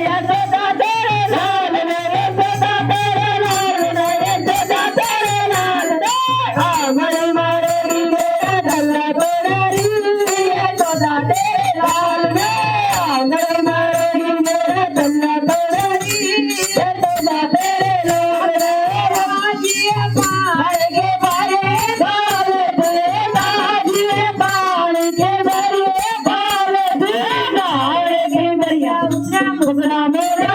यशोदा तेरे लाल रे यशोदा तेरे लाल रे यशोदा तेरे लाल रे आंगन मारेगी मेरा डल्ला तोड़ा री यशोदा तेरे लाल रे आंगन मारेगी मेरा डल्ला तोड़ा री यशोदा तेरे लाल रे बाजिए बाहर के बारे बाल दे बाजिए बाल के बारे बाल दे बाल के बढ़िया मुखड़ा मेरा